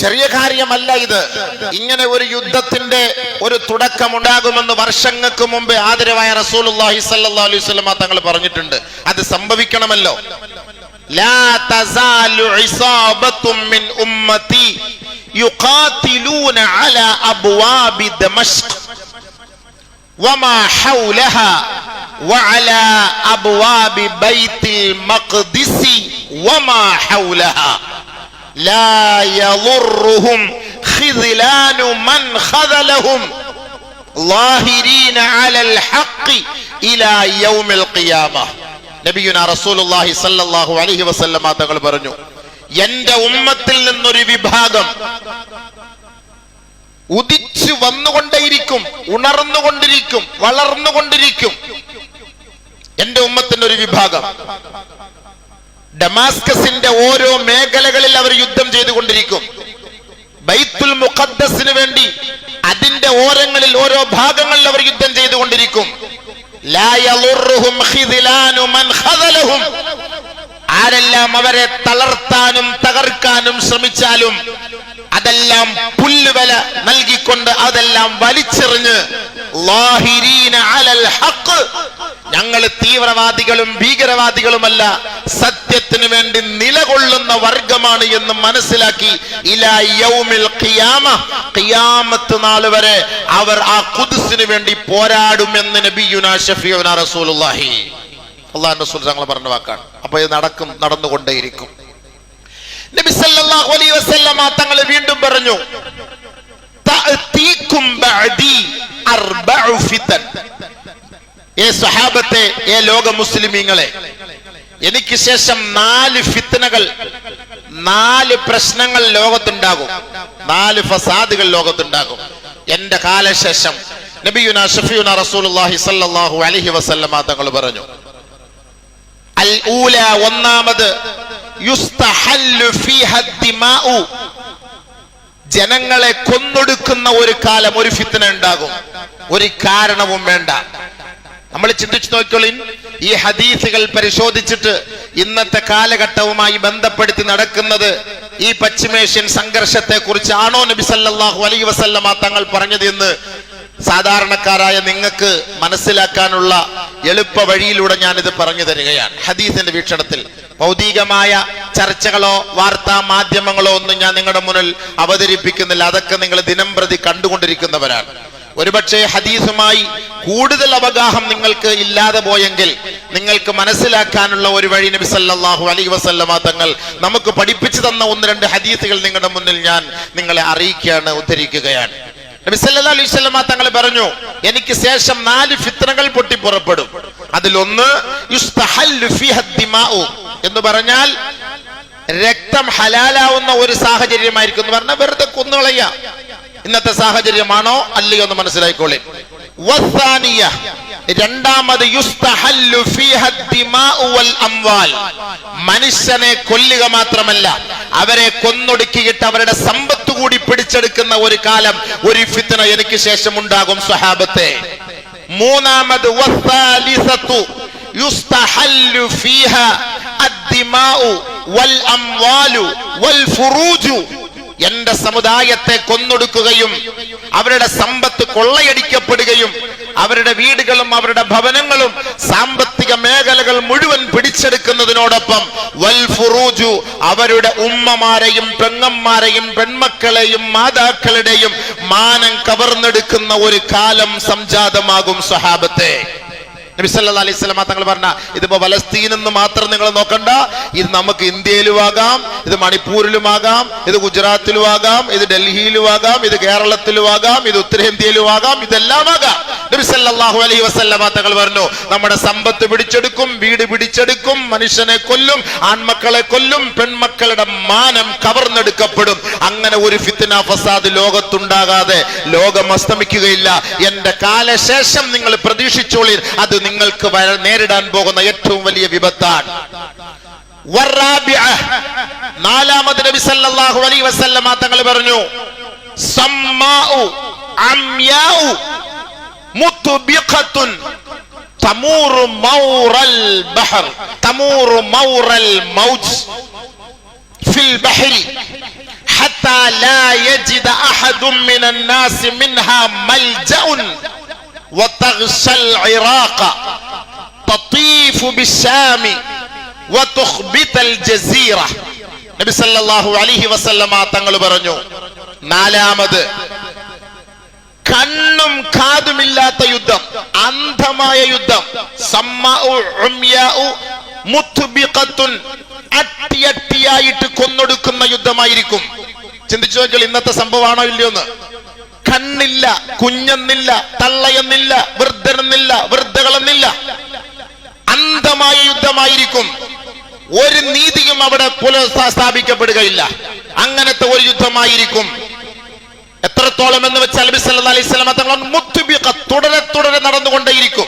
ചെറിയ കാര്യമല്ല ഇത്. ഇങ്ങനെ ഒരു യുദ്ധത്തിന്റെ ഒരു തുടക്കമുണ്ടാകുമെന്ന് വർഷങ്ങൾക്ക് മുമ്പേ ആദരവായ റസൂലുള്ളാഹി സ്വല്ലല്ലാഹു അലൈഹി വസല്ലം തങ്ങൾ പറഞ്ഞിട്ടുണ്ട്. അത് സംഭവിക്കണമല്ലോ. ലാ തസാലു ഇസാബത്തും മിൻ ഉമ്മത്തി യുഖാതിലൂന അലാ അബ്വാബി ദമശ്ക് വമാ ഹൗലഹാ വഅലാ അബ്വാബി ബൈത്തുൽ മഖ്ദിസ് വമാ ഹൗലഹാ ലാ യളുറുഹും ഖിദ്ലാനു മൻ ഖദലഹും ളാഹിരീന അലൽ ഹഖ് ഇലാ യൗമിൽ ഖിയാമah. നബിയുനാ റസൂലുള്ളാഹി സ്വല്ലല്ലാഹു അലൈഹി വസല്ലം തങ്ങൾ പറഞ്ഞു, എന്റെ ഉമ്മത്തിൽ നിന്നൊരു വിഭാഗം ഉദിച്ചു വന്നുകൊണ്ടേയിരിക്കും, ഉണർന്നുകൊണ്ടിരിക്കും, വളർന്നുകൊണ്ടിരിക്കും. എന്റെ ഉമ്മത്തിന്റെ ഒരു വിഭാഗം ഡമാസ്കസിന്റെ ഓരോ മേഖലകളിൽ അവർ യുദ്ധം ചെയ്തുകൊണ്ടിരിക്കും. ബൈത്തുൽ മുഖദ്ദസിന് വേണ്ടി അതിന്റെ ഓരങ്ങളിൽ ഓരോ ഭാഗങ്ങളിൽ അവർ യുദ്ധം ചെയ്തുകൊണ്ടിരിക്കും. ലാ യളുറുഹും ഖിദ്ലാനു മൻ ഖദലഹും. ആരെല്ലാം അവരെ തളർത്താനും തകർക്കാനും ശ്രമിച്ചാലും അതെല്ലാം പുല്ലുവില നൽകിക്കൊണ്ട് അതെല്ലാം വലിച്ചെറിഞ്ഞ് ളാഹിരീന അലൽ ഹഖ്, ഞങ്ങൾ തീവ്രവാദികളും ഭീകരവാദികളുമല്ല, സത്യത്തിന് വേണ്ടി നിലകൊള്ളുന്ന വർഗമാണ് എന്ന് മനസ്സിലാക്കി ഇലാ യൗമിൽ ഖിയാമah, ഖിയാമത്ത് നാൾ വരെ അവർ ആ ഖുദ്സിന് വേണ്ടി പോരാടുമെന്ന് നബിയുനാ ഷഫീഉനാ റസൂലുള്ളാഹി അല്ലാഹുവിന്റെ റസൂൽ തങ്ങൾ പറഞ്ഞ വാക്കാണ്. അപ്പോൾ ഇത് നടന്നുകൊണ്ടേയിരിക്കും. നബി സല്ലല്ലാഹു അലൈഹി വസല്ലം തങ്ങൾ വീണ്ടും പറഞ്ഞു, തഅതീകും ബഅദി അർബഉ ഫിതൻ. ഏ സ്വഹാബത്തെ, ഏ ലോക മുസ്ലിമീങ്ങളെ, എനിക്ക് ശേഷം 4 ഫിത്നകൾ, 4 പ്രശ്നങ്ങൾ ലോകത്തുണ്ടാകും, 4 ഫസാദുകൾ ലോകത്തുണ്ടാകും എന്റെ കാലശേഷം. നബിയുനാ ഷഫീഉനാ റസൂലുള്ളാഹി സ്വല്ലല്ലാഹു അലൈഹി വസല്ലം തങ്ങൾ പറഞ്ഞു, അൽ ഊല, ഒന്നാമത് യുസ്തഹല്ലു ഫീഹ ദിമാഉ, ജനങ്ങളെ കൊന്നൊടുക്കുന്ന ഒരു കാലം, ഒരു ഫിത്ന ഉണ്ടാകും, ഒരു കാരണവും വേണ്ട. നമ്മൾ ചിന്തിച്ചു നോക്കിയോളിൻ, ഈ ഹദീസുകൾ പരിശോധിച്ചിട്ട് ഇന്നത്തെ കാലഘട്ടവുമായി ബന്ധപ്പെടുത്തി നടക്കുന്നത് ഈ പശ്ചിമേഷ്യൻ സംഘർഷത്തെ കുറിച്ചാണോ നബി സല്ലല്ലാഹു അലൈഹി വസല്ലം തങ്ങൾ പറഞ്ഞത് എന്ന് സാധാരണക്കാരായ നിങ്ങൾക്ക് മനസ്സിലാക്കാനുള്ള എളുപ്പ വഴിയിലൂടെ ഞാനിത് പറഞ്ഞു തരികയാണ്. ഹദീസിന്റെ വീക്ഷണത്തിൽ ഭൗതികമായ ചർച്ചകളോ വാർത്താ മാധ്യമങ്ങളോ ഒന്നും ഞാൻ നിങ്ങളുടെ മുന്നിൽ അവതരിപ്പിക്കുന്നില്ല. അതൊക്കെ നിങ്ങൾ ദിനംപ്രതി കണ്ടുകൊണ്ടിരിക്കുന്നവരാണ്. ഒരുപക്ഷെ ഹദീസുമായി കൂടുതൽ അവഗാഹം നിങ്ങൾക്ക് ഇല്ലാതെ പോയെങ്കിൽ നിങ്ങൾക്ക് മനസ്സിലാക്കാനുള്ള ഒരു വഴി നബി സല്ലല്ലാഹു അലൈഹി വസല്ലം തങ്ങൾ നമുക്ക് പഠിപ്പിച്ചു തന്ന 1-2 ഹദീസുകൾ നിങ്ങളുടെ മുന്നിൽ ഞാൻ നിങ്ങളെ അറിയിക്കുകയാണ്, ഉദ്ധരിക്കുകയാണ്. നബി സല്ലല്ലാഹു അലൈഹി വസല്ലം തങ്ങൾ പറഞ്ഞു, എനിക്ക് ശേഷം 4 ഫിത്നകൾ പൊട്ടിപ്പുറപ്പെടും. അതിലൊന്ന് യുസ്തഹല്ലു ഫീഹ ദിമാഉ എന്ന് പറഞ്ഞാൽ രക്തം ഹലാലാവുന്ന ഒരു സാഹചര്യമായിരിക്കും എന്ന് പറഞ്ഞാൽ വെറുതെ കൊന്നുകളയ. ഇന്നത്തെ സാഹചര്യമാണോ അല്ലയോ എന്ന് മനസ്സിലായിക്കോളെ. വസാനിയ, രണ്ടാമത് യുസ്തഹല്ലു ഫീഹ ദിമാഉ വൽ അംവാൽ, മനുഷ്യനെ കൊല്ലുക മാത്രമല്ല അവരെ കൊന്നൊടുക്കിയിട്ട് അവരുടെ സമ്പത്ത് കൂടി പിടിച്ചെടുക്കുന്ന ഒരു കാലം, ഒരു ഫിത്ന എനിക്ക് ശേഷം ഉണ്ടാകും സ്വഹാബത്തെ. മൂന്നാമത് വസാലിസതു യുസ്തഹല്ലു ഫീഹ അദ്ദിമാഉ വൽ അംവാലു വൽ ഫുറൂജു, എന്റെ സമുദായത്തെ കൊന്നൊടുക്കുകയും അവരുടെ സമ്പത്ത് കൊള്ളയടിക്കപ്പെടുകയും അവരുടെ വീടുകളും അവരുടെ ഭവനങ്ങളും സാമ്പത്തിക മേഖലകൾ മുഴുവൻ പിടിച്ചെടുക്കുന്നതിനോടൊപ്പം വൽ ഫുറൂജു, അവരുടെ ഉമ്മമാരെയും പെങ്ങന്മാരെയും പെൺമക്കളെയും മാതാക്കളുടെയും മാനം കവർന്നെടുക്കുന്ന ഒരു കാലം സംജാതമാകും സ്വഹാബത്തെ. നബി സല്ലല്ലാഹു അലൈഹി വസല്ലം തങ്ങൾ പറഞ്ഞ, ഇതിപ്പോ ഫലസ്തീൻ എന്ന് മാത്രം നിങ്ങൾ നോക്കണ്ട, ഇത് നമുക്ക് ഇന്ത്യയിലും ആകാം, ഇത് മണിപ്പൂരിലും ആകാം, ഇത് ഗുജറാത്തിലും ആകാം, ഇത് ഡൽഹിയിലും ആകാം, ഇത് കേരളത്തിലും ആകാം, ഇത് ഉത്തരേന്ത്യയിലും ആകാം, ഇതെല്ലാം ആകാം. നബി സല്ലല്ലാഹു അലൈഹി വസല്ലം തങ്ങൾ പറഞ്ഞു, നമ്മുടെ സമ്പത്ത് പിടിച്ചെടുക്കും, വീട് പിടിച്ചെടുക്കും, മനുഷ്യനെ കൊല്ലും, ആൺമക്കളെ കൊല്ലും, പെൺമക്കളുടെ മാനം കവർന്നെടുക്കപ്പെടും. അങ്ങനെ ഒരു ഫിത്ന ഫസാദ് ലോകത്തുണ്ടാകാതെ ലോകം അസ്തമിക്കുകയില്ല. എന്റെ കാലശേഷം നിങ്ങൾ പ്രതീക്ഷിച്ചോളി, അത് നിങ്ങൾക്ക് നേരിടാൻ പോകുന്ന ഏറ്റവും വലിയ വിപത്താണ്. നാലാമത് നബി സല്ലല്ലാഹു അലൈഹി വസല്ലം തങ്ങൾ പറഞ്ഞു, സമ്മാഉ അംയാഉ മുത്ബിഖത്തുൻ തമൂറു മൗറൽ ബഹർ തമൂറു മൗറൽ മൗജ് ഫിൽ ബഹരി ഹത്താ ലാ യജിദ അഹദും മിനൻ നാസി മിൻഹാ മൽജഉൻ വതഗ്ശൽ ഇറാഖ തതീഫു ബിശാമി വതുഖ്ബിതൽ ജസീറ. നബി സല്ലല്ലാഹു അലൈഹി വസല്ലമ തങ്ങൾ പറഞ്ഞു, നാലാമത് കണ്ണും കാതുമില്ലാത്ത യുദ്ധം, അന്ധമായ യുദ്ധം, അട്ടിയട്ടിയായിട്ട് കൊന്നൊടുക്കുന്ന യുദ്ധമായിരിക്കും. ചിന്തിച്ചു നോക്കിയാൽ ഇന്നത്തെ സംഭവമാണോ ഇല്ലയോന്ന്. കണ്ണില്ല, കുഞ്ഞെന്നില്ല, തള്ളയെന്നില്ല, വൃദ്ധനെന്നില്ല, വൃദ്ധകളെന്നില്ല, അന്ധമായ യുദ്ധമായിരിക്കും. ഒരു നീതിയും അവിടെ പുനഃസ്ഥാപിക്കപ്പെടുകയില്ല. അങ്ങനത്തെ ഒരു യുദ്ധമായിരിക്കും. എത്രത്തോളം എന്ന് വെച്ചാൽ നബി സല്ലല്ലാഹു അലൈഹി വസല്ലം തങ്ങൾ മുത്തുബിഖ, തുടരെ തുടരെ നടന്നുകൊണ്ടേയിരിക്കും.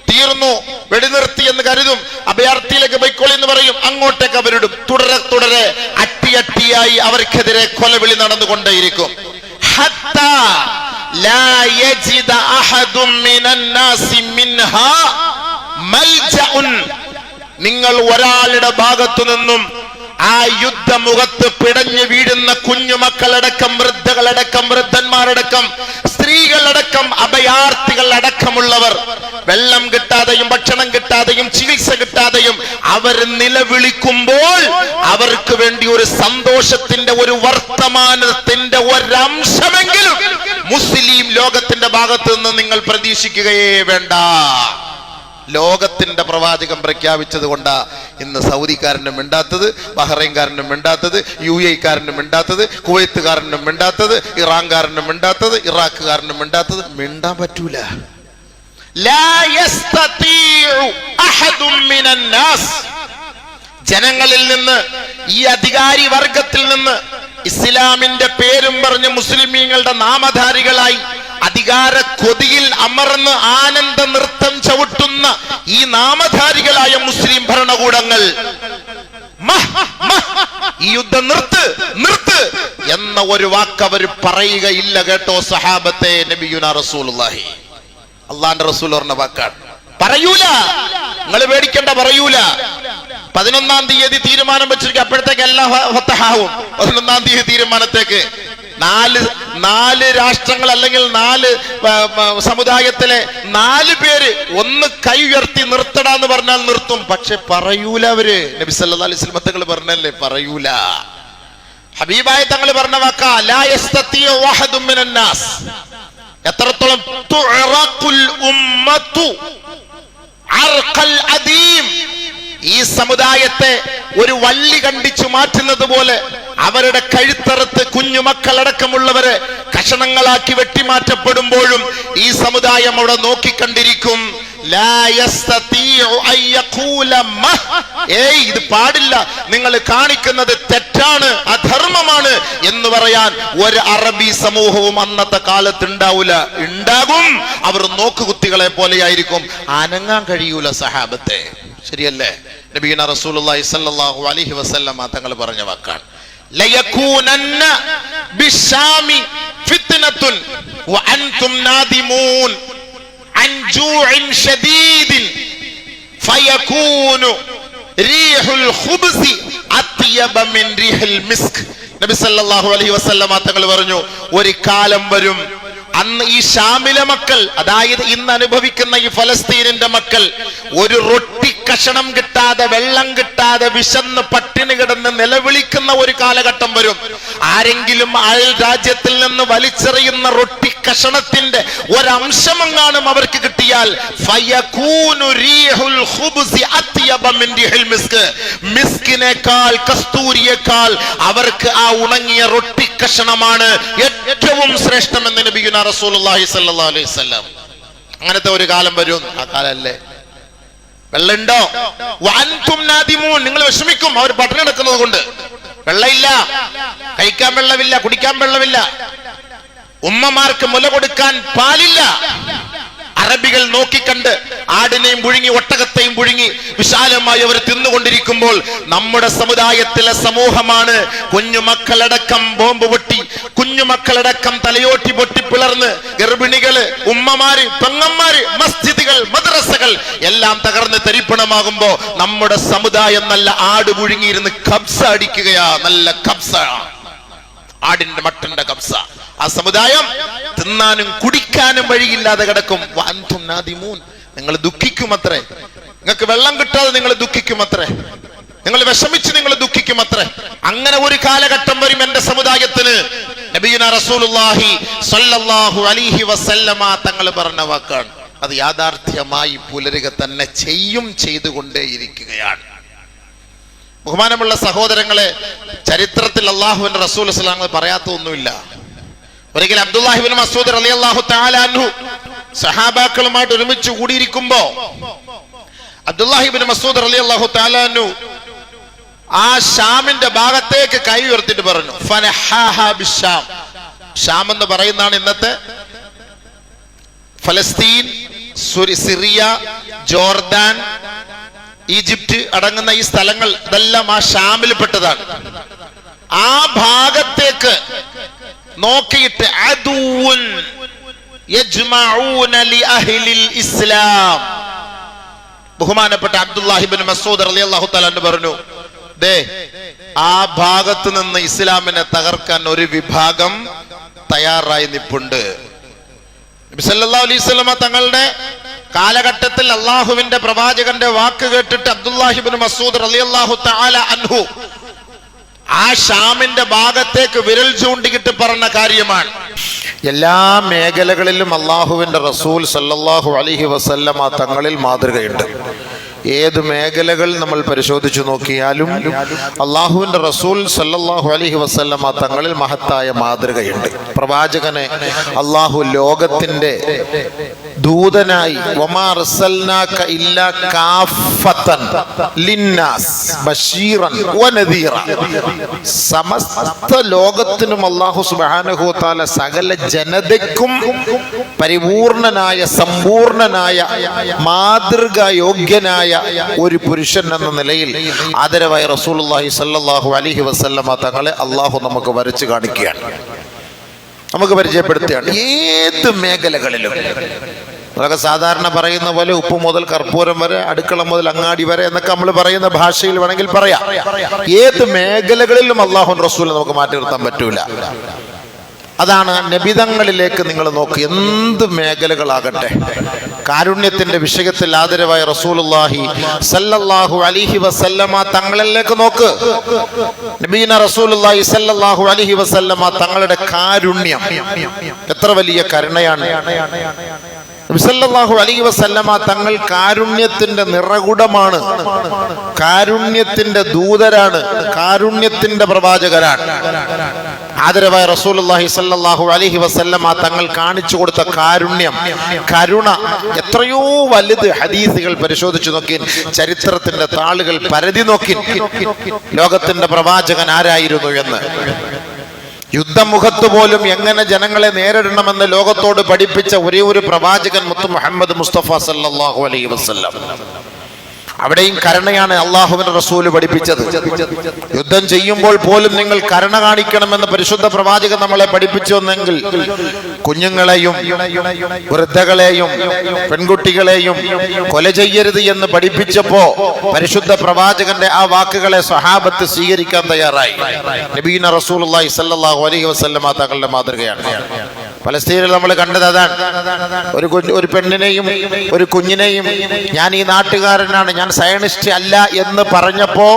തീർന്നു, വെടിനിർത്തി എന്ന് കരുതും, അഭയാർത്ഥിയിലേക്ക് ബൈക്കോളി എന്ന് പറയും, അങ്ങോട്ടേക്ക് അവരിടും. തുടരെ തുടരെ അട്ടിയട്ടിയായി അവർക്കെതിരെ കൊലവിളി നടന്നുകൊണ്ടേയിരിക്കും. ഹത്താ ലാ യജിദ അഹദും മിനൻ നാസി മിൻഹാ മൽജഉൻ. നിങ്ങൾ ഒരാളുടെ ഭാഗത്തു നിന്നും ആ യുദ്ധമുഖത്ത് പിടഞ്ഞു വീഴുന്ന കുഞ്ഞുമക്കളടക്കം, വൃദ്ധകളടക്കം, വൃദ്ധന്മാരടക്കം, സ്ത്രീകളടക്കം, അഭയാർത്ഥികൾ അടക്കമുള്ളവർ വെള്ളം കിട്ടാതെയും ഭക്ഷണം കിട്ടാതെയും ചികിത്സ കിട്ടാതെയും അവർ നിലവിളിക്കുമ്പോൾ അവർക്ക് വേണ്ടി ഒരു സന്തോഷത്തിന്റെ, ഒരു വർത്തമാനത്തിന്റെ ഒരംശമെങ്കിലും മുസ്ലിം ലോകത്തിന്റെ ഭാഗത്ത് നിന്ന് നിങ്ങൾ പ്രതീക്ഷിക്കുകയേ വേണ്ട. ലോകത്തിന്റെ പ്രവാചകം പ്രഖ്യാപിച്ചത് കൊണ്ടാ ഇന്ന് സൗദിക്കാരനും മിണ്ടാത്തത്, ബഹ്റൈൻകാരനും മിണ്ടാത്തത്, UAE-കാരനും മിണ്ടാത്തത്, കുവൈത്തുകാരനും മിണ്ടാത്തത്, ഇറാൻകാരനും മിണ്ടാത്തത്, ഇറാഖുകാരനും മിണ്ടാത്തത്. മിണ്ടാൻ പറ്റൂല. ലാ യസ്തതീഉ അഹദും മിനൻ നാസ്. ജനങ്ങളിൽ നിന്ന്, ഈ അധികാരി വർഗത്തിൽ നിന്ന്, ഇസ്ലാമിന്റെ പേരും പറഞ്ഞ് മുസ്ലിമീങ്ങളുടെ നാമധാരികളായി അധികാര കൊതിയിൽ അമർന്ന് ആനന്ദ നൃത്തം ചവിട്ടുന്ന ഈ നാമധാരികളായ മുസ്ലിം ഭരണകൂടങ്ങൾ ഈ യുദ്ധം നിർത്ത് നിർത്ത് എന്ന ഒരു വാക്ക് അവർ പറയുകയില്ല. കേട്ടോ സഹാബത്തെ, നബിയുനാ റസൂലുള്ളാഹി, അള്ളാന്റെ റസൂൽ പറഞ്ഞ വാക്കാണ്. പറയൂല. നിങ്ങൾ പേടിക്കണ്ട, പറയൂല. 11-ാം തീയതി തീരുമാനം വെച്ചിരിക്കും, അപ്പോഴത്തേക്ക് എല്ലാം ഫതഹാവും. 11-ാം തീയതി തീരുമാനത്തേക്ക് നാല് രാഷ്ട്രങ്ങൾ അല്ലെങ്കിൽ 4 സമുദായത്തിലെ 4 പേര് ഒന്ന് കൈ ഉയർത്തി നിർത്തടാന്ന് പറഞ്ഞാൽ നിർത്തും. പക്ഷെ പറയൂല അവര്. നബി സല്ലല്ലാഹു അലൈഹി വസല്ലം തങ്ങൾ പറഞ്ഞല്ലേ, പറയൂല. ഹബീബായ തങ്ങൾ പറഞ്ഞ വാക്കാ ലാ യസ്തതിഉ വഹദും മിനൻ നാസ്. എത്രത്തോളം തുഅറഖുൽ ഉമ്മത്തു അർഖൽ അദീം. ഈ സമുദായത്തെ ഒരു വള്ളി കണ്ടിച്ചു മാറ്റുന്നത് പോലെ അവരുടെ കഴുത്തറുത്ത് കുഞ്ഞുമക്കളടക്കമുള്ളവരെ കഷണങ്ങളാക്കി വെട്ടിമാറ്റപ്പെടുമ്പോഴും ഈ സമുദായം അവിടെ നോക്കിക്കണ്ടിരിക്കും. ഇത് പാടില്ല, നിങ്ങൾ കാണിക്കുന്നത് തെറ്റാണ്, അധർമ്മമാണ് എന്ന് പറയാൻ ഒരു അറബി സമൂഹവും അന്നത്തെ കാലത്ത് ഉണ്ടാവൂല. ഉണ്ടാകും, അവർ നോക്കുകുത്തികളെ പോലെയായിരിക്കും. അനങ്ങാൻ കഴിയൂല സഹാബത്തെ. ശരിയല്ലേ? നബിയുനാ റസൂലുള്ളാഹി സ്വല്ലല്ലാഹു അലൈഹി വസല്ലം തങ്ങൾ പറഞ്ഞ വാക്കാണ്, ലയകൂനന്ന ബിശാമി ഫിത്നത്തുൻ വഅൻതും നാദിമൂൻ അൻ ജൂഇൻ ശദീദിൻ ഫയകൂനു റീഹുൽ ഖുബ്സി അത്യബ മിൻ റീഹിൽ മിസ്ക്. നബി സല്ലല്ലാഹു അലൈഹി വസല്ലം തങ്ങൾ പറഞ്ഞു, ഒരു കാലം വരും, അന്ന് ഈ ഷാമിലെ മക്കൾ, അതായത് ഇന്ന് അനുഭവിക്കുന്ന ഈ ഫലസ്തീനിന്റെ മക്കൾ, ഒരു റൊട്ടി കഷണം കിട്ടാതെ, വെള്ളം കിട്ടാതെ, വിശന്ന് പട്ടിണി കിടന്ന് നിലവിളിക്കുന്ന ഒരു കാലഘട്ടം വരും. ആരെങ്കിലും അയൽ രാജ്യത്തിൽ നിന്ന് വലിച്ചെറിയുന്ന റൊട്ടി കഷണത്തിന്റെ ഒരംശമെങ്ങാനും അവർക്ക് കിട്ടിയാൽ ഫയകൂനു റീഹുൽ ഖുബ്സി അത്യബ മിൻ റീഹിൽ മിസ്ക്. മിസ്കിനേക്കാൾ, കസ്തൂരിയേക്കാൾ അവർക്ക് ആ ഉണങ്ങിയ റൊട്ടി കഷണമാണ് ഏറ്റവും ശ്രേഷ്ഠമെന്ന് നബിയുനാ റസൂലുള്ളാഹി സ്വല്ലല്ലാഹു അലൈഹി വസല്ലം. അങ്ങനത്തെ ഒരു കാലം വരും. ആ കാലല്ലേ? വെള്ളമുണ്ടോ? വഅൻതും നാദിമൂൻ. നിങ്ങൾ വിഷമിക്കും, അവർ പട്ടിണി കിടക്കുന്നത് കൊണ്ട്. വെള്ളമില്ല, കഴിക്കാൻ വെള്ളമില്ല, കുടിക്കാൻ വെള്ളമില്ല, ഉമ്മമാർക്ക് മുല കൊടുക്കാൻ പാലില്ല. അറബികൾ നോക്കിക്കണ്ട് ആടിനെയും പുഴുങ്ങി ഒട്ടകത്തെയും പുഴുങ്ങി വിശാലമായി അവർ തിന്നുകൊണ്ടിരിക്കുമ്പോൾ നമ്മുടെ സമുദായത്തിലെ സമൂഹമാണ് കുഞ്ഞുമക്കളടക്കം ബോംബ് പൊട്ടി, കുഞ്ഞുമക്കളടക്കം തലയോട്ടി പൊട്ടി പിളർന്ന്, ഗർഭിണികള്, ഉമ്മമാര്, പെങ്ങന്മാര്, മസ്ജിദുകൾ, മദ്രസകൾ എല്ലാം തകർന്ന് തരിപ്പണമാകുമ്പോ നമ്മുടെ സമുദായം നല്ല ആട് പുഴുങ്ങിയിരുന്ന് കബ്സ അടിക്കുകയാ. നല്ല കബ്സ. ആടിന്റെ മട്ടന്റെ കബ്സ. ആ സമുദായം തിന്നാനും കുടിക്കാനും വഴിയില്ലാതെ കിടക്കും. വഅൻതും നാദിമൂൻ, നിങ്ങൾ ദുഃഖിക്കുമത്രേ. നിങ്ങൾക്ക് വെള്ളം കിട്ടാതെ നിങ്ങൾ ദുഃഖിക്കുമത്രേ, നിങ്ങൾ വിഷമിച്ച് നിങ്ങൾ ദുഃഖിക്കുമത്രേ. അങ്ങനെ ഒരു കാലഘട്ടം വരും എന്റെ സമുദായത്തിന്. നബിയുനാ റസൂലുള്ളാഹി സ്വല്ലല്ലാഹു അലൈഹി വസല്ലമ തങ്ങൾ പറഞ്ഞ വാക്കാണ്. അത് യാഥാർത്ഥ്യമായി പുലരുക തന്നെ ചെയ്യും, ചെയ്തുകൊണ്ടേയിരിക്കുകയാണ്. ബഹുമാനമുള്ള സഹോദരങ്ങളെ, ചരിത്രത്തിൽ അള്ളാഹുവിന്റെ റസൂൽ സ്വല്ലല്ലാഹു അലൈഹി വസല്ലം പറയാത്തൊന്നുമില്ല. ഒരിക്കൽ അബ്ദുല്ലാഹി ഇബ്നു മസ്ഊദ് റളിയല്ലാഹു തആല അൻഹു സഹാബാക്കളുമായിട്ട് ഒരുമിച്ച് കൂടിയിരിക്കുമ്പോ അബ്ദുല്ലാഹി ഇബ്നു മസ്ഊദ് റളിയല്ലാഹു തആല അൻഹു ആ ഷാമിന്റെ ഭാഗത്തേക്ക് കൈ ഉയർത്തിട്ട് പറഞ്ഞു, ഫനഹാഹാ ബിശ്ശാം. ഷാം എന്ന് പറയുന്നതാണ് ഇന്നത്തെ ഫലസ്തീൻ, സിറിയ, ജോർദാൻ, ഈജിപ്റ്റ് അടങ്ങുന്ന ഈ സ്ഥലങ്ങൾ ഇതെല്ലാം ആ ഷാമിൽ പെട്ടതാണ്. ആ ഭാഗത്തേക്ക് നോക്കിയിട്ട് അദുവുൻ യജ്മഊന ലി അഹ്ലിൽ ഇസ്ലാം. ബഹുമാനപ്പെട്ട അബ്ദുല്ലാഹി ഇബ്നു മസ്ഊദ് റളിയല്ലാഹു തആല അൻഹു പറഞ്ഞു, ദേ ആ ഭാഗത്ത് നിന്ന് ഇസ്ലാമിനെ തകർക്കാൻ ഒരു വിഭാഗം തയ്യാറായി നിൽപ്പുണ്ട്. നബി സല്ലല്ലാഹു അലൈഹി വസല്ലമ തങ്ങളുടെ കാലഘട്ടത്തിൽ അള്ളാഹുവിന്റെ പ്രവാചകന്റെ വാക്ക് കേട്ടിട്ട് അബ്ദുല്ലാഹി ഇബ്നു മസ്ഊദ് റളിയല്ലാഹു തആല അൻഹു ആ ഷാമിന്റെ ഭാഗത്തേക്ക് വിരൽ ചൂണ്ടിക്കിട്ട് പറഞ്ഞ കാര്യമാണ്. എല്ലാ മേഖലകളിലും അള്ളാഹുവിന്റെ റസൂൽ സല്ലല്ലാഹു അലൈഹി വസല്ലമ തങ്ങളിൽ മാതൃകയുണ്ട്. ഏത് മേഖലകൾ നമ്മൾ പരിശോധിച്ചു നോക്കിയാലും അള്ളാഹുവിന്റെ റസൂൽ സല്ലല്ലാഹു അലൈഹി വസല്ലമ തങ്ങളിൽ മഹത്തായ മാതൃകയുണ്ട്. പ്രവാചകനെ അള്ളാഹു ലോകത്തിന്റെ ദൂതനായി വമാ അർസൽനാക ഇല്ലാ കാഫത്തൻ ലിന്നാസ് ബശീറൻ വനദീറ, സമസ്ത ലോകത്തിനും അള്ളാഹു സുബ്ഹാനഹു വ തആല സകല ജനതയ്ക്കും പരിപൂർണനായ സമ്പൂർണനായ മാതൃകാ യോഗ്യനായ ഒരു പുരുഷൻ എന്ന നിലയിൽ ആദരവായ റസൂലുള്ളാഹി സ്വല്ലല്ലാഹു അലൈഹി വസല്ലമ തങ്ങളെ അള്ളാഹു നമുക്ക് വരച്ചു കാണിക്കുകയാണ്, നമുക്ക് പരിചയപ്പെടുത്തുകയാണ്. ഏത് മേഖലകളിലും നമ്മളൊക്കെ സാധാരണ പറയുന്ന പോലെ ഉപ്പ് മുതൽ കർപ്പൂരം വരെ, അടുക്കള മുതൽ അങ്ങാടി വരെ എന്നൊക്കെ നമ്മൾ പറയുന്ന ഭാഷയിൽ വേണമെങ്കിൽ പറയാം. ഏത് മേഖലകളിലും അള്ളാഹു റസൂലിനെ നമുക്ക് മാറ്റി നിർത്താൻ പറ്റൂല. അതാണ് നബിതങ്ങളിലേക്ക് നിങ്ങൾ നോക്ക്. എന്ത് മേഖലകളാകട്ടെ, കാരുണ്യത്തിന്റെ വിഷയത്തിൽ ആദരവായ റസൂലുള്ളാഹി സല്ലല്ലാഹു അലൈഹി വസല്ലമ തങ്ങളിലേക്ക് നോക്ക്. നബീന റസൂലുള്ളാഹി സല്ലല്ലാഹു അലൈഹി വസല്ലമ തങ്ങളുടെ കാരുണ്യം എത്ര വലിയ കരുണയാണ്. നബി സല്ലല്ലാഹു അലൈഹി വസല്ലമ തങ്ങൾ കാരുണ്യത്തിന്റെ നിറകുടമാണ്, കാരുണ്യത്തിന്റെ ദൂതരാണ്, കാരുണ്യത്തിന്റെ പ്രവാചകരാണ്. ആദരവായ റസൂലുള്ളാഹി സ്വല്ലല്ലാഹു അലൈഹി വസല്ലമ തങ്ങൾ കാണിച്ചു കൊടുത്ത കാരുണ്യം, കരുണ എത്രയോ വലുത്. ഹദീസുകൾ പരിശോധിച്ചു നോക്കി, ചരിത്രത്തിന്റെ താളുകൾ പരതി നോക്കി, ലോകത്തിന്റെ പ്രവാചകൻ ആരായിരുന്നു എന്ന്. യുദ്ധമുഖത്ത് പോലും എങ്ങനെ ജനങ്ങളെ നേരിടണമെന്ന് ലോകത്തോട് പഠിപ്പിച്ച ഒരേ ഒരു പ്രവാചകൻ മുത്ത് മുഹമ്മദ് മുസ്തഫ സല്ലല്ലാഹു അലൈഹി വസല്ലം. അവിടെയും കരുണയാണ് അള്ളാഹുവിന്റെ റസൂല് പഠിപ്പിച്ചത്. യുദ്ധം ചെയ്യുമ്പോൾ പോലും നിങ്ങൾ കരുണ കാണിക്കണമെന്ന് പരിശുദ്ധ പ്രവാചകൻ നമ്മളെ പഠിപ്പിച്ചു എന്നെങ്കിൽ, കുഞ്ഞുങ്ങളെയും വൃദ്ധകളെയും പെൺകുട്ടികളെയും കൊല ചെയ്യരുത് എന്ന് പഠിപ്പിച്ചപ്പോ പരിശുദ്ധ പ്രവാചകന്റെ ആ വാക്കുകളെ സ്വഹാബത്ത് സ്വീകരിക്കാൻ തയ്യാറായി. നബീന റസൂലുള്ളാഹി സ്വല്ലല്ലാഹു അലൈഹി വസല്ലമ തങ്ങളുടെ മാതൃകയാണ്. പലസ്തീനിൽ നമ്മൾ കണ്ടത് അതാണ്. ഒരു പെണ്ണിനെയും ഒരു കുഞ്ഞിനെയും ഞാൻ ഈ നാട്ടുകാരനാണ്, ഞാൻ സയനിസ്റ്റ് അല്ല എന്ന് പറഞ്ഞപ്പോ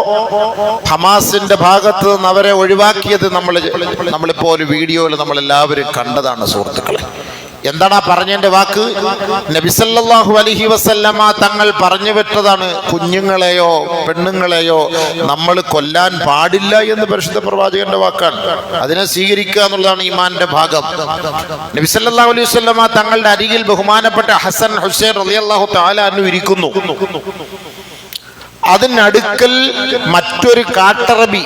ഹമാസിന്റെ ഭാഗത്ത് നിന്ന് അവരെ ഒഴിവാക്കിയത് നമ്മളിപ്പോ ഒരു വീഡിയോയിൽ നമ്മളെല്ലാവരും കണ്ടതാണ് സുഹൃത്തുക്കളെ. എന്താണ് പറഞ്ഞതിന്റെ വാക്ക്? നബി സല്ലല്ലാഹു അലൈഹി വസല്ലമ തങ്ങൾ പറഞ്ഞു വിട്ടതാണ്, കുഞ്ഞുങ്ങളെയോ പെണ്ണുങ്ങളെയോ നമ്മൾ കൊല്ലാൻ പാടില്ല എന്ന് പരിശുദ്ധ പ്രവാചകന്റെ വാക്കാണ്. അതിനെ സ്വീകരിക്കുക എന്നുള്ളതാണ് ഈമാന്റെ ഭാഗം. നബി സല്ലല്ലാഹു അലൈഹി വസല്ലമ തങ്ങളുടെ അരികിൽ ബഹുമാനപ്പെട്ട ഹസൻ ഹുസൈൻ റളിയല്ലാഹു തആല അൻഹു ഇരിക്കുന്നു. അതിനടുക്കൽ മറ്റൊരു കാട്ടറബി,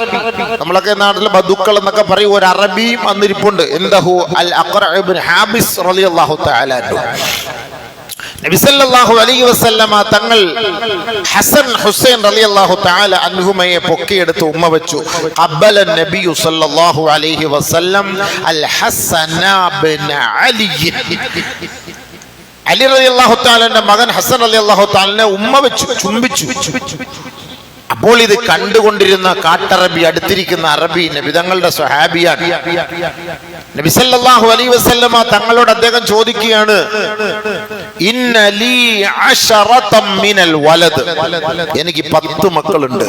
നമ്മളൊക്കെ നാട്ടിലെ ബദുക്കൾ എന്നൊക്കെ പറയും, ഒരു അറബിയും അന്നിരിപ്പുണ്ട്. എന്തഹു അൽ അഖ്റഅ ഇബ്നു ഹാബിസ് റളിയല്ലാഹു തആല അൻഹു. നബി സല്ലല്ലാഹു അലൈഹി വസല്ലമ തങ്ങൾ ഹസൻ ഹുസൈൻ റളിയല്ലാഹു തആല അൻഹുമയെ പൊക്കിയെടുത്ത് ഉമ്മ വെച്ചു. ഖബ്ബല നബി സല്ലല്ലാഹു അലൈഹി വസല്ലം അൽ ഹസന ഇബ്നു അലി. അലി റളിയല്ലാഹു തആലയുടെ മകൻ ഹസൻ റളിയല്ലാഹു തആലനെ ഉമ്മ വെച്ചു, ചുംബിച്ചു. അപ്പോൾ ഇത് കണ്ടുകൊണ്ടിരുന്ന കാട്ടറബി, അടുത്തിരിക്കുന്ന അറബി നബി തങ്ങളുടെ സ്വഹാബിയാണ്. നബി സല്ലല്ലാഹു അലൈഹി വസല്ലമ തങ്ങളോട് അദ്ദേഹം ചോദിക്കുകയാണ്, ഇന്ന ലീ അശറതം മിനൽ വലദ്, എനിക്ക് 10 മക്കളുണ്ട്.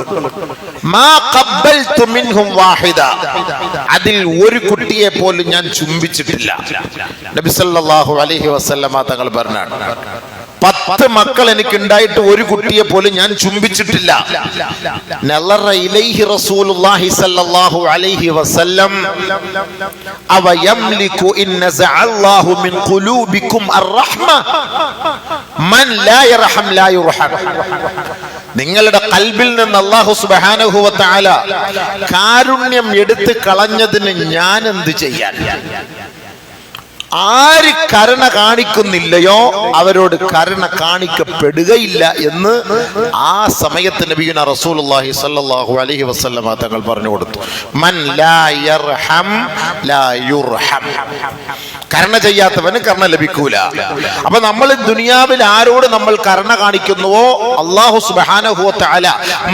മാ ഖബ്ബൽതു മിൻഹും വാഹിദ, അതിൽ ഒരു കുട്ടിയെ പോലും ഞാൻ ചുംബിച്ചിട്ടില്ല. നബി സല്ലല്ലാഹു അലൈഹി വസല്ലമ തങ്ങൾ പറഞ്ഞാണ്, 10 മക്കൾ എനിക്ക് ഉണ്ടായിട്ട് ഒരു കുട്ടിയെ പോലും ഞാൻ ചുംബിച്ചിട്ടില്ല. നളറ ഇലൈഹി റസൂലുള്ളാഹി സ്വല്ലല്ലാഹു അലൈഹി വസല്ലം അവ യംലികു ഇൻ നസഅല്ലാഹു മിൻ ഖുലൂബികും അർറഹ്മ മൻ ലാ യർഹം ലാ യുർഹം. നിങ്ങളുടെ ഖൽബിൽ നിന്ന് അല്ലാഹു സുബ്ഹാനഹു വ തആല കാരുണ്യം എടുത്തു കളഞ്ഞതിന് ഞാൻ എന്ത് ചെയ്യാൻ? ആര് കരുണ കാണിക്കുന്നില്ലയോ അവരോട് കരുണ കാണിക്കപ്പെടുകയില്ല എന്ന് ആ സമയത്ത് നബിയുനാ റസൂലുള്ളാഹി സ്വല്ലല്ലാഹു അലൈഹി വസല്ലമ തങ്ങൾ പറഞ്ഞു കൊടുത്തു. മൻ ലാ യർഹം ലാ യുർഹം. കരുണ ചെയ്യാത്തവന് കരുണ ലഭിക്കൂല. അപ്പൊ നമ്മൾ ദുനിയാവിൽ ആരോട് നമ്മൾ കരുണ കാണിക്കുന്നുവോ അല്ലാഹു സുബ്ഹാനഹു വ തആല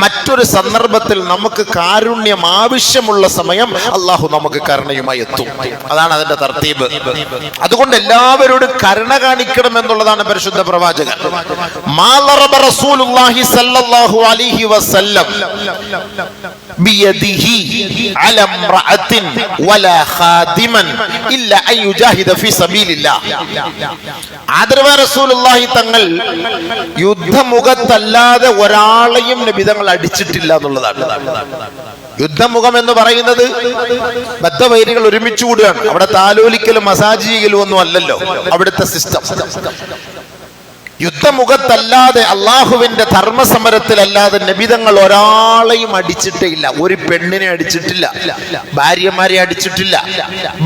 മറ്റൊരു സന്ദർഭത്തിൽ നമുക്ക് കാരുണ്യം ആവശ്യമുള്ള സമയം അല്ലാഹു നമുക്ക് കരുണയുമായി എത്തും. അതാണ് അതിന്റെ തർത്തീബ്. അതുകൊണ്ട് എല്ലാവരോടും കരുണ കാണിക്കണം എന്നുള്ളതാണ് പരിശുദ്ധ പ്രവാചകൻ. മാ ളറബ റസൂലുള്ളാഹി സ്വല്ലല്ലാഹു അലൈഹി വസല്ലം ബിയദിഹി അലാ ഇംറഅത്തിൻ വലാ ഖാദിമൻ ഇല്ലാ അൻ യുജാഹിദ ഫീ സബീലില്ലാഹ്. ആദരവായ റസൂലുള്ളാഹി തങ്ങൾ യുദ്ധമുഖത്തല്ലാതെ ഒരാളെയും നബി തങ്ങൾ അടിച്ചിട്ടില്ല എന്നുള്ളതാണ്. യുദ്ധമുഖം എന്ന് പറയുന്നത് ബദ്ധവൈരികൾ ഒരുമിച്ച് കൂടുകയാണ്. അവിടെ താലോലിക്കലും മസാജ് ചെയ്യലും ഒന്നും അല്ലല്ലോ അവിടുത്തെ സിസ്റ്റം. യുദ്ധമുഖത്തല്ലാതെ അള്ളാഹുവിന്റെ ധർമ്മസമരത്തിലല്ലാതെ നബിതങ്ങൾ ഒരാളെയും അടിച്ചിട്ടേ ഇല്ല. ഒരു പെണ്ണിനെ അടിച്ചിട്ടില്ല, ഭാര്യമാരെ അടിച്ചിട്ടില്ല,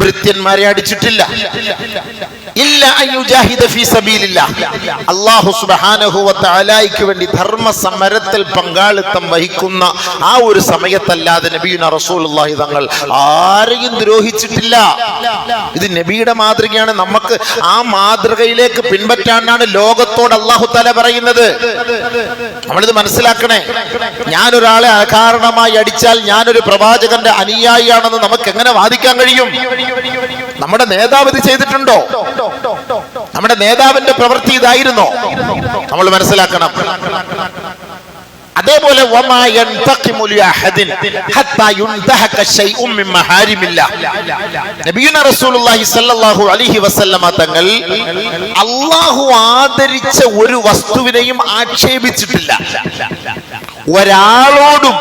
ഭൃത്യന്മാരെ അടിച്ചിട്ടില്ല. ഇല്ല അൻ യുജാഹിദ ഫീ സബീലില്ലാഹ്. അല്ലാഹു സുബ്ഹാനഹു വ തആലയ്ക്ക് വേണ്ടി ധർമ്മസമരത്തിൽ പങ്കാളിത്തം വഹിക്കുന്ന ആ ഒരു സമയത്തല്ലാതെ നബിയുനാ റസൂലുള്ളാഹി തങ്ങൾ ആരെയും ദ്രോഹിച്ചിട്ടില്ല. ഇത് നബിയുടെ മാതൃകയാണ്. നമുക്ക് ആ മാതൃകയിലേക്ക് പിൻപറ്റാനാണ് ലോകത്തോട് അല്ലാഹു തആല പറയുന്നത്. നമ്മളിത് മനസ്സിലാക്കണേ. ഞാനൊരാളെ അകാരണമായി അടിച്ചാൽ ഞാനൊരു പ്രവാചകന്റെ അനുയായിയാണെന്ന് നമുക്ക് എങ്ങനെ വാദിക്കാൻ കഴിയും? നമ്മുടെ നേതാവ് ഇത് ചെയ്തിട്ടുണ്ടോ? നമ്മുടെ നേതാവിന്റെ പ്രവൃത്തി ഇതായിരുന്നോ? നമ്മൾ മനസ്സിലാക്കണം. അതേപോലെ വമാ യൻതഖിമു ലിഅഹദിൻ ഹത്താ യുൻതഹക ശൈഉം മിൻ മഹാരിമില്ലാഹ്. നബിയുനാ റസൂലുള്ളാഹി സ്വല്ലല്ലാഹു അലൈഹി വസല്ലമ തങ്ങൾ അല്ലാഹു ആദരിച്ച ഒരു വസ്തുവിനെയും ആക്ഷേപിച്ചിട്ടില്ല. ഒരാളോടും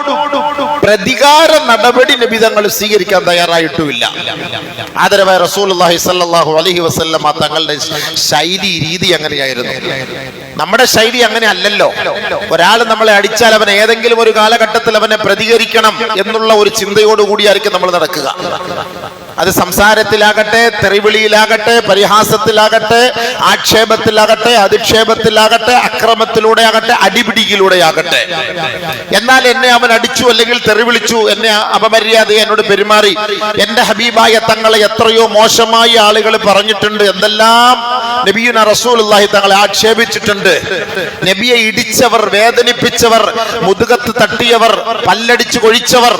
പ്രതികാര നടപടി നബി തങ്ങൾ സ്വീകരിക്കാൻ തയ്യാറായിട്ടുമില്ല. ആദരവായ റസൂലുള്ളാഹി സ്വല്ലല്ലാഹു അലൈഹി വസല്ലമ തങ്ങളുടെ ശൈലി രീതി അങ്ങനെയായിരുന്നു. നമ്മുടെ ശൈലി അങ്ങനെ അല്ലല്ലോ. ഒരാൾ നമ്മളെ അടിച്ചാൽ അവൻ ഏതെങ്കിലും ഒരു കാലഘട്ടത്തിൽ അവനെ പ്രതികരിക്കണം എന്നുള്ള ഒരു ചിന്തയോടുകൂടിയായിരിക്കും നമ്മൾ നടക്കുക. അത് സംസാരത്തിലാകട്ടെ, തെറിവിളിയിലാകട്ടെ, പരിഹാസത്തിലാകട്ടെ, ആക്ഷേപത്തിലാകട്ടെ, അധിക്ഷേപത്തിലാകട്ടെ, അക്രമത്തിലൂടെ ആകട്ടെ, അടിപിടിയിലൂടെ ആകട്ടെ. എന്നാൽ എന്നെ അവൻ അടിച്ചു, അല്ലെങ്കിൽ തെറിവിളിച്ചു, എന്നെ അപമര്യാദയെ എന്നോട് പെരുമാറി, എന്റെ ഹബീബായ തങ്ങളെ എത്രയോ മോശമായി ആളുകൾ പറഞ്ഞിട്ടുണ്ട്, എന്തെല്ലാം നബിയുനാ റസൂലുള്ളാഹി തങ്ങളെ ആക്ഷേപിച്ചിട്ടുണ്ട്. നബിയെ ഇടിച്ചവർ, വേദനിപ്പിച്ചവർ, മുതുകത്ത് തട്ടിയവർ, പല്ലടിച്ചു കൊഴിച്ചവർ,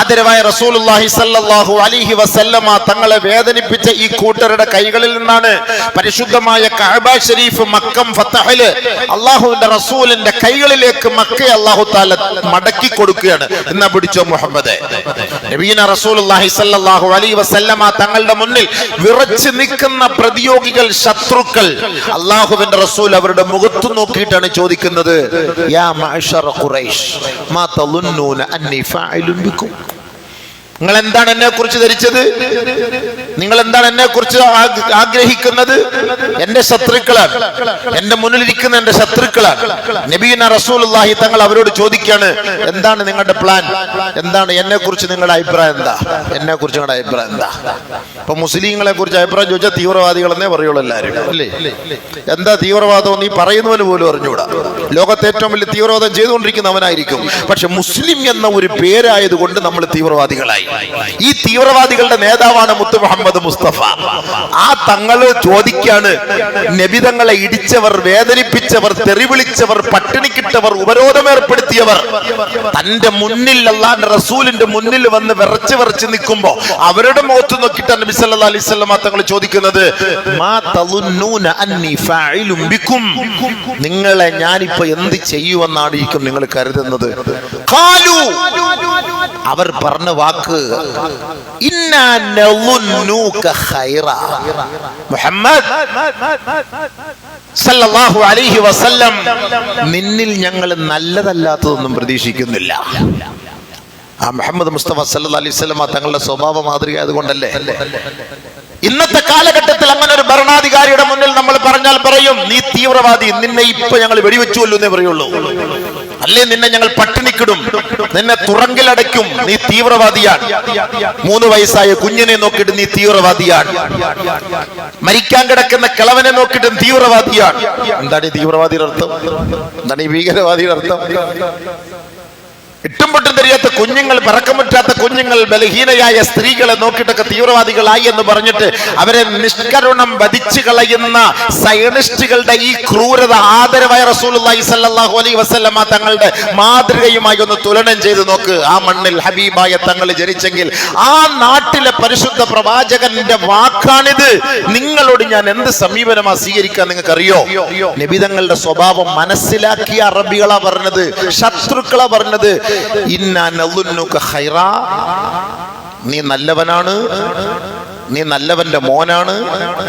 ആദരവായ റസൂലുള്ളാഹി സ്വല്ലല്ലാഹു അലൈഹി വസല്ലമ തങ്ങളെ വേദനിപ്പിച്ച ഈ കൂട്ടരുടെ കൈകളിൽ നിന്നാണ് പരിശുദ്ധമായ കഅബ ശരീഫ് മക്കം ഫതഹില് അല്ലാഹുവിന്റെ റസൂലിന്റെ കൈകളിലേക്ക് മക്കയെ അല്ലാഹു തആല മടക്കി കൊടുക്കുകയാണ്. എന്നാ പിടിച്ചോ മുഹമ്മദേ. നബിയുനാ റസൂലുള്ളാഹി സ്വല്ലല്ലാഹു അലൈഹി വസല്ലമ തങ്ങളുടെ മുന്നിൽ വിറച്ചു നിൽക്കുന്ന പ്രതിയോഗികൾ, ശത്രുക്കൾ, അല്ലാഹുവിന്റെ റസൂൽ അവരുടെ മുഖത്ത് നോക്കിയിട്ടാണ് ചോദിക്കുന്നത്, യാ മഅ്ശറ ഖുറൈശ് മാ തളുന്നൂന അന്നി ഫാഇലുൻ ബിക്കും. നിങ്ങൾ എന്താണ് എന്നെ കുറിച്ച് ധരിച്ചത്? നിങ്ങൾ എന്താണ് എന്നെ കുറിച്ച് ആഗ്രഹിക്കുന്നത്? എന്റെ ശത്രുക്കളാണ്, എന്റെ മുന്നിലിരിക്കുന്ന എന്റെ ശത്രുക്കളാണ്. നബിയുനാ റസൂലുള്ളാഹി തങ്ങൾ അവരോട് ചോദിക്കാണ്, എന്താണ് നിങ്ങളുടെ പ്ലാൻ? എന്താണ് എന്നെ കുറിച്ച് നിങ്ങളുടെ അഭിപ്രായം? എന്താ എന്നെ കുറിച്ച് നിങ്ങളുടെ അഭിപ്രായം എന്താ? ഇപ്പൊ മുസ്ലിങ്ങളെ കുറിച്ച് അഭിപ്രായം ചോദിച്ചാൽ തീവ്രവാദികളെന്നേ പറയുള്ളൂ എല്ലാവരും, അല്ലേ? എന്താ തീവ്രവാദം? നീ പറയുന്നവന് പോലും അറിഞ്ഞൂടാ. ലോകത്തെ ഏറ്റവും വലിയ തീവ്രവാദം ചെയ്തുകൊണ്ടിരിക്കുന്നവനായിരിക്കും. പക്ഷെ മുസ്ലിം എന്ന ഒരു പേരായതുകൊണ്ട് നമ്മൾ തീവ്രവാദികളായി. ഈ തീവ്രവാദികളുടെ നേതാവാണ് മുത്ത് മുഹമ്മദ് മുഹമ്മദ് മുസ്തഫ. ആ തങ്ങള് ചോദിക്കാണ്, നബിതങ്ങളെ ഇടിച്ചവർ, വേദനിപ്പിച്ചവർ, തെറി വിളിച്ചവർ, പട്ടിണിക്കിട്ടവർ, ഉപരോധം ഏർപ്പെടുത്തിയവർ തന്റെ മുന്നിൽ, അല്ലാഹുവിന്റെ റസൂലിന്റെ മുന്നിൽ വന്ന് വിറച്ച് നിൽക്കുമ്പോ അവരുടെ മുഖത്ത് നോക്കിയിട്ട് നബി സല്ലല്ലാഹു അലൈഹി വസല്ലം തങ്ങൾ ചോദിക്കുന്നത്, മാ തളുന്നൂന അന്നി ഫാഇലും ബിക്കും, നിങ്ങളെ ഞാനിപ്പോ എന്ത് ചെയ്യുമെന്നായിരിക്കും നിങ്ങൾ കരുതുന്നത്? ഖാലു, അവർ പറഞ്ഞ വാക്ക്, ഇന്നാ നളുന്നൂക ഖൈറ, മുഹമ്മദ് സല്ലല്ലാഹു അലൈഹി വസല്ലം നിന്നിൽ ഞങ്ങൾ നല്ലതല്ലാത്തതൊന്നും പ്രതീക്ഷിക്കുന്നില്ല. ആ മുഹമ്മദ് മുസ്തഫ സല്ലല്ലാഹു അലൈഹി വസല്ലം തങ്ങളുടെ സ്വഭാവ മാതൃക ആയതുകൊണ്ടല്ലേ. ഇന്നത്തെ കാലഘട്ടത്തിൽ അങ്ങനെ ഒരു ഭരണാധികാരിയുടെ മുന്നിൽ നമ്മൾ പറഞ്ഞാൽ പറയും, നീ തീവ്രവാദി, നിന്നെ ഇപ്പൊ ഞങ്ങൾ വെടിവെച്ചുവല്ലോ എന്നേ പറയുള്ളൂ. അല്ലേ നിന്നെ ഞങ്ങൾ പട്ടിണിക്കിടും, നിന്നെ തുറങ്കിലടയ്ക്കും, നീ തീവ്രവാദിയാണ്. 3 വയസ്സായ കുഞ്ഞിനെ നോക്കിയിട്ട് നീ തീവ്രവാദിയാണ്. മരിക്കാൻ കിടക്കുന്ന കിളവനെ നോക്കിയിട്ട് തീവ്രവാദിയാണ്. എന്താണ് ഈ തീവ്രവാദിയുടെ അർത്ഥം? എന്താണ് ഈ ഭീകരവാദിയുടെ അർത്ഥം? ഇട്ടും പൊട്ടും തെരിയാത്ത കുഞ്ഞുങ്ങൾ, പിറക്കമുറ്റാത്ത കുഞ്ഞുങ്ങൾ, ബലഹീനയായ സ്ത്രീകളെ നോക്കിയിട്ടൊക്കെ തീവ്രവാദികളായി എന്ന് പറഞ്ഞിട്ട് അവരെ നിഷ്കരുണം വധിച്ചു കളയുന്ന സയനിസ്റ്റുകളുടെ ഈ ക്രൂരത ആദരവായ റസൂലുള്ളാഹി സ്വല്ലല്ലാഹു അലൈഹി വസല്ലമ തങ്ങളുടെ മാതൃകയുമായി ഒന്ന് തുലനം ചെയ്ത് നോക്ക്. ആ മണ്ണിൽ ഹബീബായ തങ്ങൾ ജനിച്ചെങ്കിൽ ആ നാട്ടിലെ പരിശുദ്ധ പ്രവാചകന്റെ വാക്കാണിത്. നിങ്ങളോട് ഞാൻ എന്ത് സമീപനമാ സ്വീകരിക്കാൻ നിങ്ങൾക്ക് അറിയോ? നബിതങ്ങളുടെ സ്വഭാവം മനസ്സിലാക്കിയ അറബികളാ പറഞ്ഞത്, ശത്രുക്കളാ പറഞ്ഞത്, ഇന്നാ നളുന്നുക ഖൈറ, നീ നല്ലവനാണ്, നീ നല്ലവന്റെ മോനാണ്,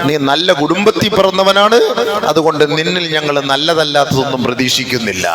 നീ നല്ല കുടുംബത്തിൽ പിറന്നവനാണ്, അതുകൊണ്ട് നിന്നിൽ ഞങ്ങൾ നല്ലതല്ലാത്തതൊന്നും പ്രതീക്ഷിക്കുന്നില്ല.